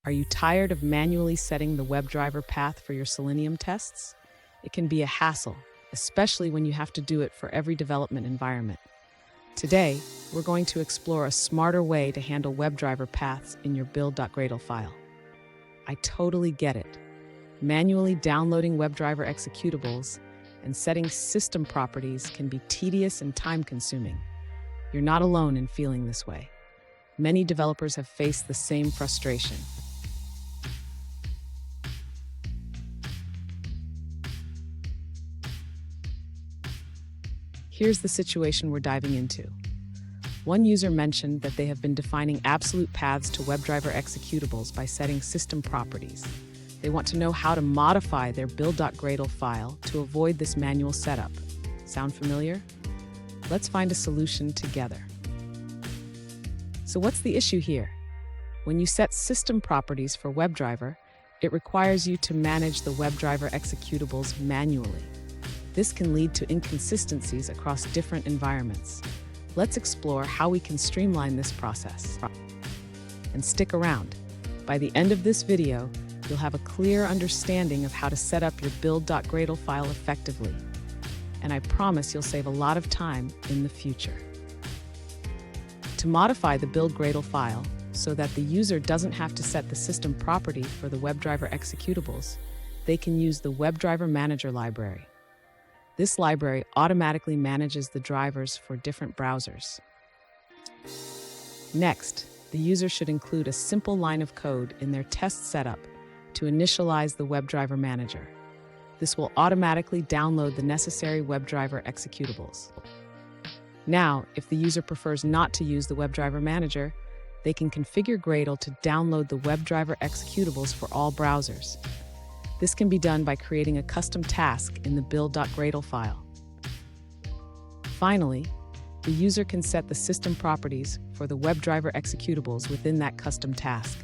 Are you tired of manually setting the WebDriver path for your Selenium tests? It can be a hassle, especially when you have to do it for every development environment. Today, we're going to explore a smarter way to handle WebDriver paths in your build.gradle file. I totally get it. Manually downloading WebDriver executables and setting system properties can be tedious and time-consuming. You're not alone in feeling this way. Many developers have faced the same frustration. Here's the situation we're diving into. One user mentioned that they have been defining absolute paths to WebDriver executables by setting system properties. They want to know how to modify their build.gradle file to avoid this manual setup. Sound familiar? Let's find a solution together. So what's the issue here? When you set system properties for WebDriver, it requires you to manage the WebDriver executables manually. This can lead to inconsistencies across different environments. Let's explore how we can streamline this process. And stick around. By the end of this video, you'll have a clear understanding of how to set up your build.gradle file effectively. And I promise you'll save a lot of time in the future. To modify the build.gradle file so that the user doesn't have to set the system property for the WebDriver executables, they can use the WebDriver Manager library. This library automatically manages the drivers for different browsers. Next, the user should include a simple line of code in their test setup to initialize the WebDriver Manager. This will automatically download the necessary WebDriver executables. Now, if the user prefers not to use the WebDriver Manager, they can configure Gradle to download the WebDriver executables for all browsers. This can be done by creating a custom task in the build.gradle file. Finally, the user can set the system properties for the WebDriver executables within that custom task.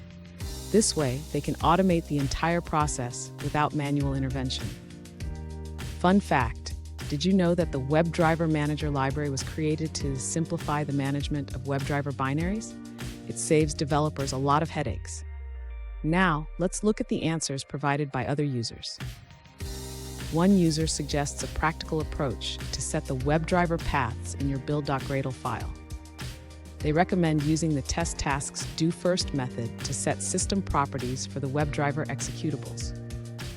This way, they can automate the entire process without manual intervention. Fun fact, did you know that the WebDriver Manager library was created to simplify the management of WebDriver binaries? It saves developers a lot of headaches. Now, let's look at the answers provided by other users. One user suggests a practical approach to set the WebDriver paths in your build.gradle file. They recommend using the test tasks do first method to set system properties for the WebDriver executables.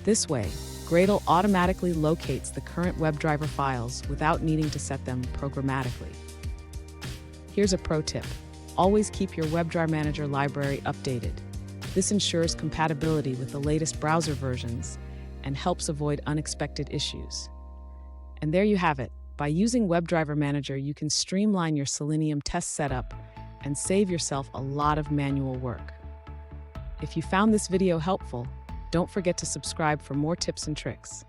This way, Gradle automatically locates the current WebDriver files without needing to set them programmatically. Here's a pro tip. Always keep your WebDriver Manager library updated. This ensures compatibility with the latest browser versions and helps avoid unexpected issues. And there you have it. By using WebDriver Manager, you can streamline your Selenium test setup and save yourself a lot of manual work. If you found this video helpful, don't forget to subscribe for more tips and tricks.